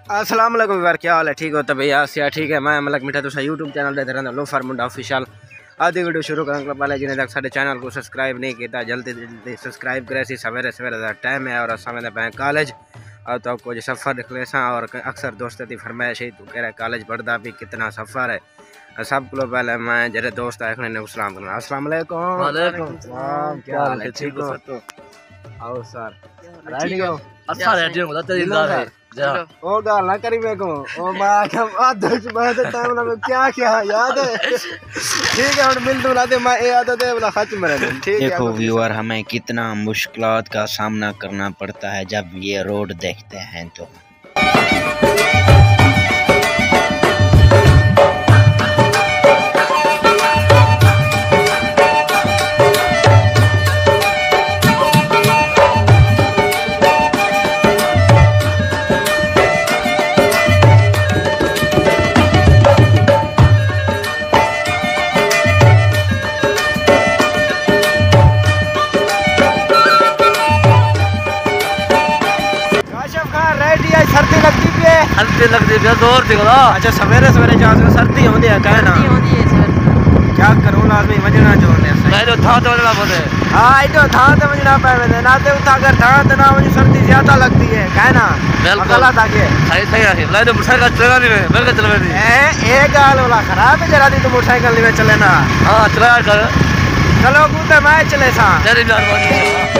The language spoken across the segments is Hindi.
अस्सलाम वालेकुम यार, क्या हाल है? ठीक हो तो भैया सिया ठीक है। मैं मलक मिठा तुसा यूट्यूब चैनल दे रहंदा लोफर मुंडा ऑफिशियल। आधी वीडियो शुरू करने के पहले जिन्हें तक साडे चैनल को सब्सक्राइब नहीं किया जल्दी जल्दी सब्सक्राइब करे। सवेरे सवेरे का टाइम है और समय बैंक कॉलेज और तो कुछ सफ़र निकले सा और अक्सर दोस्तों की फरमाइश है तू कह रहा कॉलेज पढ़ता भी कितना सफ़र है। सब को पहले मैं जरे दोस्त आए ने सलाम करना। अस्सलाम वालेकुम। वालेकुम सलाम। क्या हाल है? ठीक हो? आओ सर रेडी हो? अच्छा रेडी हो तो जिंदा है जा ओ गाल ना करी मेरे को ओ मां का आदत बात टाइम ना क्या क्या याद है। ठीक है और मिल दूं लाते मैं ये आदत है वाला सच में ठीक है। देखो व्यूअर हमें कितना मुश्किलात का सामना करना पड़ता है जब ये रोड देखते हैं तो। सर्दी लगती है जोर दिखला। अच्छा सवेरे सवेरे जाओ सर्दी होती है कहना क्या करूं लाजमी वजना जोड़ने से मैं तो था तो वजना बोले हां इतो था तो वजना पावे ना ते उठा कर था तो ना मुझे सर्दी ज्यादा लगती है कहना गलत आके सही सही है। मैं तो मोटरसाइकिल चला नहीं मैं बिल्कुल चला नहीं एक गाल वाला खराब है जरा दी तो मोटरसाइकिल में चले ना। हां चला कर चलो कूदे मैं चले सा तेरी मेहरबानी।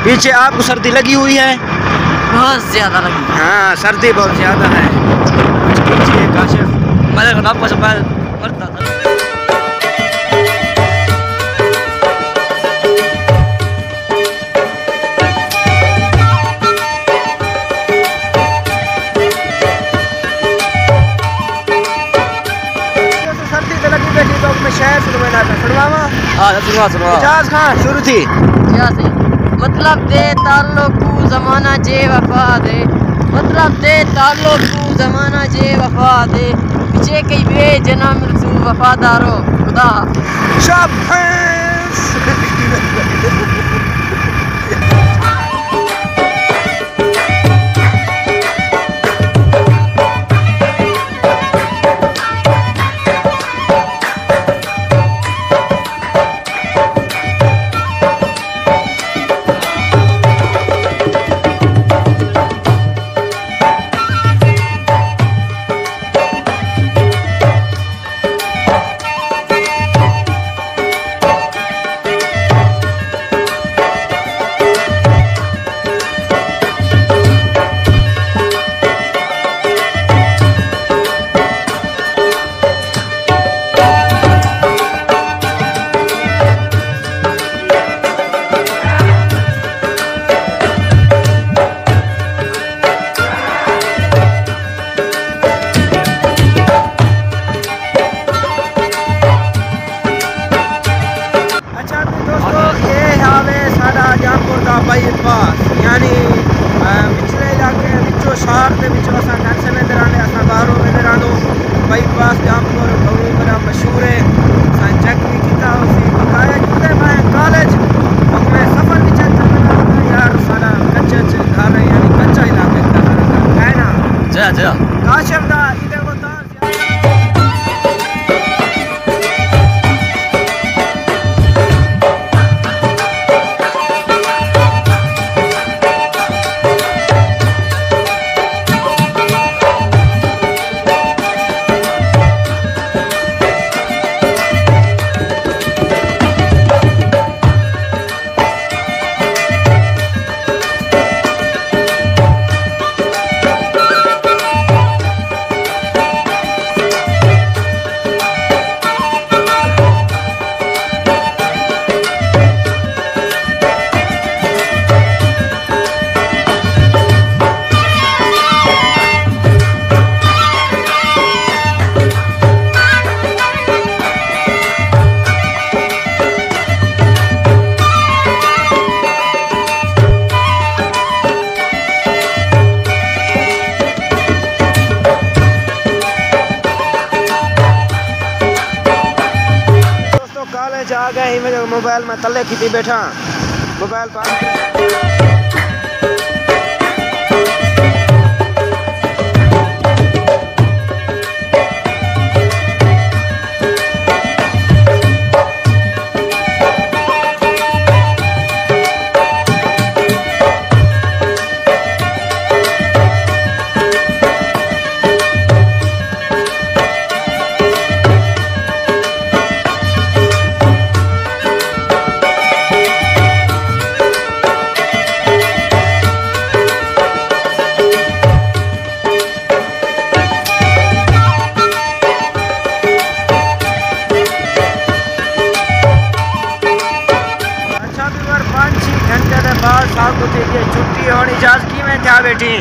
पीछे आपको सर्दी लगी हुई है? बहुत ज्यादा लगी। हाँ सर्दी बहुत ज्यादा है। काशिफ मैंने नाम का मैं करता था। सर्दी तो लगी बैठी तो मैं शहर सुनवाना था सुनवावा। हां सुनवा इजाज खान शुरू थी क्या सही मतलब दे ताल्लुकू ज़माना जे वफा दे मतलब दे ताल्लुकू ज़माना जे वफा दे पीछे कई बे जना मिलसू वफादारो खुदा शाबाश। बाईपास यानी पिछले इलाके विचो शहर के विचो असा टेंशन में रहने असा बाहरों में रहनो बाईपास जामपुर बहुत बड़ा मशहूर है। असा चेक भी किया उसी बकाया जुदे मैं कॉलेज और मैं सफर भी चेक करना यार सारा कच्चे घर है यानी कच्चा इलाका है ना जा काशिफ दा इधर बता ही में मोबाइल में तले खींची बैठा मोबाइल पर छुट्टी होनी चाह की में था बेटी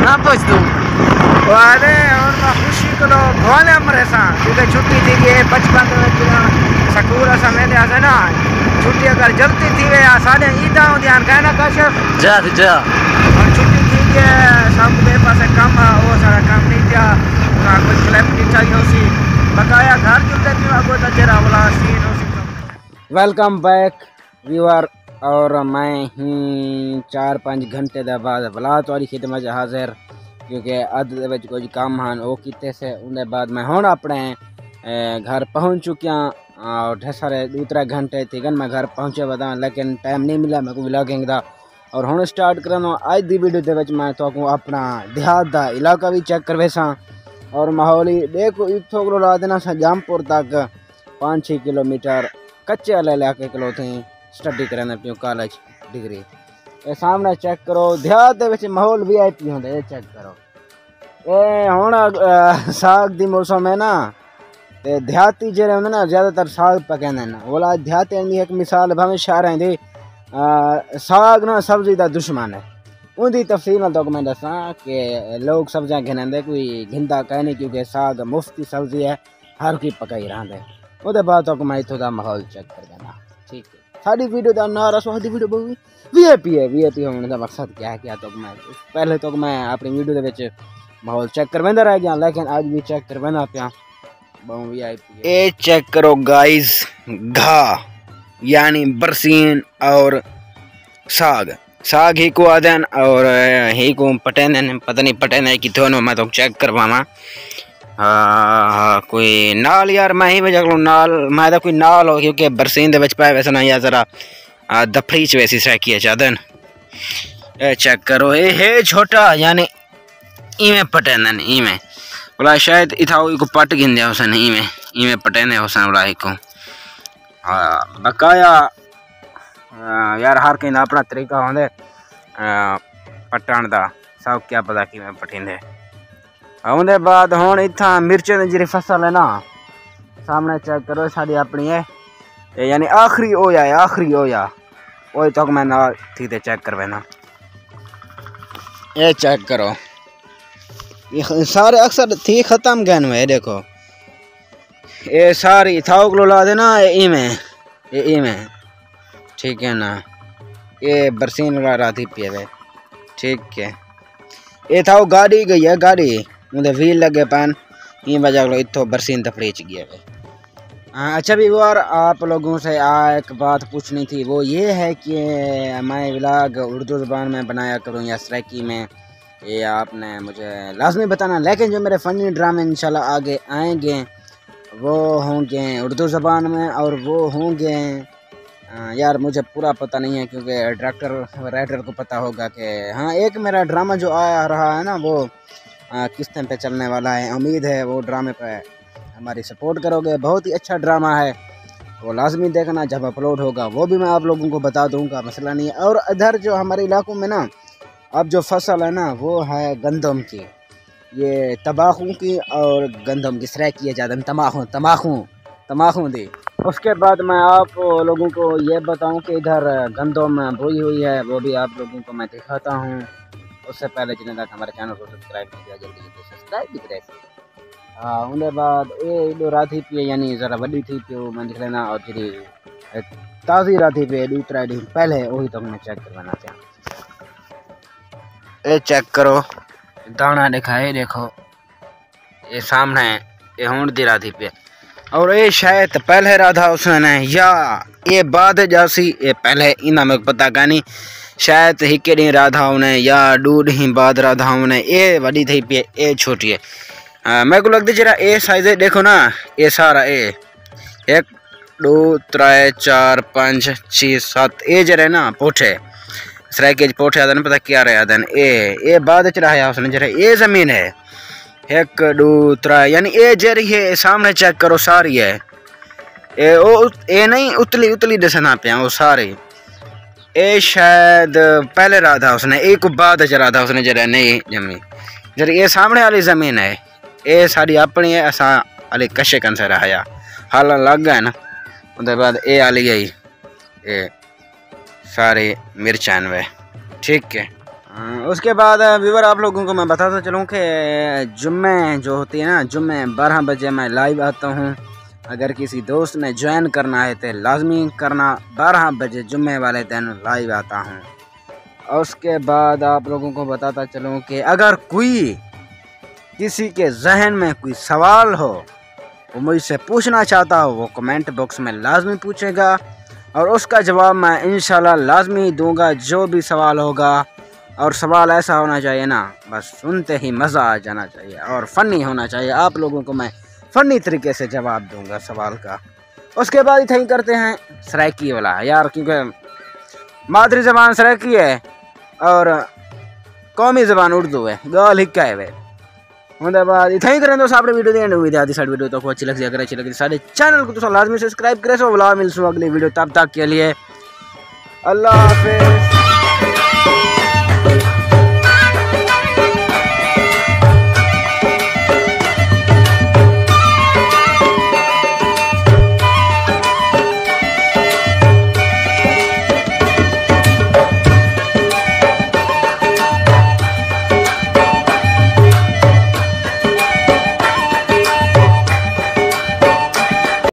ना पूछ तू अरे और मैं खुशी को भोले मरे सा क्योंकि छुट्टी थी कि 55 स्कूल असा मेले आसे ना छुट्टी अगर जल्दी थी वे सारे ईदा ध्यान कहना कश्यप जा और छुट्टी थी कि सब मेरे पास काम वो सारा काम नहीं था कुछ क्लैरिटी चाहिए उसी बकाया घर जुलते थी अगो तेरा वाला सीन उसी वेलकम बैक व्यूअर और मैं ही 4-5 घंटे के बाद वलात वाली खिदमत हाजिर क्योंकि अद कुछ काम हैं वो किते से उनके बाद मैं हूँ अपने घर पहुँच चुकिया और ढेर सारे 2-3 घंटे थी मैं घर पहुँचे बता लेकिन टाइम नहीं मिला मेरे को व्लॉगिंग का और हूँ स्टार्ट करना अज की वीडियो के मैं तो अपना देहात का इलाका भी चेक करवे सा और माहौल ही देखो इतों को ला देना सा जामपुर तक 5-6 किलोमीटर कच्चे वाले इलाके को थी स्टडी करने पियो कॉलेज डिग्री ये सामने चेक करो देहात माहौल VIP होंगे ये चेक करो ये हुण साग दी मौसम है ना ते देहाती जेरे होंगे ना ज़्यादातर साग पकाते हैं बोला देहाती एक मिसाल भावें शहर दी साग ना सब्जी का दुश्मन है उनकी तफसील तो मैं दसा कि लोग सब्जियां घिनते कोई घिनता कह नहीं क्योंकि साग मुफ्त की सब्जी है हर कोई पकाई रहा उसके बाद तो मैं इतों का माहौल चेक कर देना ठीक है साड़ी वीडियो का ना रसो वीडियो बहुत VIP है VIP होने का मकसद क्या है क्या तो मैं पहले तो मैं अपनी वीडियो के माहौल चेक करवाता रह गया लेकिन आज भी चेक करवाना पिया बहुत VIP है। ये चेक करो गाइस घा यानी बरसीन और साग ही को आदन और ही को पटेन पता नहीं पटेन कि दोनों मैं तो चेक करवावा कोई नाल यार मैं ही वजह नाल मैं तो कोई नाल हो क्योंकि बरसीन दे पाए वैसे ना या जरा दफड़ी च वैसी सैकी है चादन ये चेक करो ये है छोटा यानी इवें पटेन इवें बोला शायद इथा को पट गिन हुसन इवें पटेने हुसन बोला को बकाया यार हर कहीं अपना तरीका होंगे पटन का सब क्या पता कि मैं पटींदे उनके बाद हूँ इतना मिर्चों की जी फसल है ना सामने चेक करो साड़ी अपनी है यानी आखिरी होया वही तो मैं ना थी चेक करवाना ये चेक करो ये सारे अक्सर थी ख़त्म गए में देखो ये सारी थाव को ला देना इमें ठीक है ना ये बरसीन वाला थी पिए ठीक है ये था गाड़ी गई है गाड़ी मुझे व्हील लगे पैन ये वजह लो इतो बरसीन तफड़ी च गया है। अच्छा भी और आप लोगों से एक बात पूछनी थी वो ये है कि मैं व्लॉग उर्दू ज़बान में बनाया करूँ या सराइकी में ये आपने मुझे लाजमी बताना लेकिन जो मेरे फ़नी ड्रामे इंशाल्लाह आगे आएंगे वो होंगे उर्दू ज़बान में और वो होंगे यार मुझे पूरा पता नहीं है क्योंकि डायरेक्टर राइटर को पता होगा कि हाँ एक मेरा ड्रामा जो आ रहा है ना वो किस्तें पे चलने वाला है उम्मीद है वो ड्रामे पे हमारी सपोर्ट करोगे बहुत ही अच्छा ड्रामा है वो लाजमी देखना जब अपलोड होगा वो भी मैं आप लोगों को बता दूंगा मसला नहीं है। और इधर जो हमारे इलाकों में ना अब जो फसल है ना वो है गंदम की ये तबाखू की और गंदम की सराय किए जाते हैं तमाखू दी। उसके बाद मैं आप लोगों को ये बताऊं कि इधर गंदम बोई हुई है वो भी आप लोगों को मैं दिखाता हूं। उससे पहले जिन्हें तक हमारे चैनल को सब्सक्राइब नहीं किया जल्दी जल्दी सब्सक्राइब भी करें। उनके बाद ये दो राती पे यानी ज़रा वही थी पियो मैं दिख लेना और जी ताज़ी राती पे 2-3 दिन पहले वही तो मैं चेक करवाना चाहूँ। ये चेक करो दाना दिखाए देखो ये सामने ये हूँ दी राती पे और ये शायद पहले राधा हुसैन है या ये बाद जासी, ये पहले इना में पता कानी, शायद हिके डी राधा उन्हें या 2 डी बाद राधा उन्हें। ये वडी थी पे, ये छोटी है। मेरे को लगता जरा ए साइज है, देखो ना ये सारा ए 1 2 3 4 5 6 7 ए जरा ना पोठे सराय के पोठे आदन पता क्या रहे आदन ए बाद च रहा है उसने जरा ये जमीन है 1 2 3 यानी ए जरी है सामने चेक करो सारी है ए नहीं उतली उतली दसना पे वो सारी ए शायद पहले राधा उसने एक बाद च राधा उसने जरा नहीं जमी जरा ये सामने वाली जमीन है ये सारी अपनी है असा अली कशे कन से रहा हाल लग गए ना उसके बाद ये आली गई ये सारे मिर्चान वे ठीक है। उसके बाद व्यूवर आप लोगों को मैं बताता चलूँ कि जुम्मे जो होती है ना जुम्मे 12 बजे मैं लाइव आता हूँ। अगर किसी दोस्त ने ज्वाइन करना है तो लाजमी करना, 12 बजे जुम्मे वाले दिन लाइव आता हूँ। और उसके बाद आप लोगों को बताता चलूँ कि अगर कोई किसी के जहन में कोई सवाल हो वो मुझसे पूछना चाहता हो वो कमेंट बॉक्स में लाजमी पूछेगा और उसका जवाब मैं इंशाल्लाह लाजमी दूंगा जो भी सवाल होगा। और सवाल ऐसा होना चाहिए ना बस सुनते ही मज़ा आ जाना चाहिए और फ़नी होना चाहिए। आप लोगों को मैं फ़नी तरीके से जवाब दूंगा सवाल का। उसके बाद इतना ही करते हैं सराइकी वाला यार, क्योंकि मादरी ज़बान सराइकी है और कौमी ज़बान उर्दू है, गाल हिक्का है वे। उसके बाद इतना ही करें दोस्तों, आपने वीडियो दी उम्मीद है आधी साइड वीडियो तो अच्छी लगी, अगर अच्छी लगी सारे चैनल को तो लाजमी सब्सक्राइब करें। सो बुला मिलूँ अगली वीडियो, तब तक के लिए अल्लाह हाफिज़।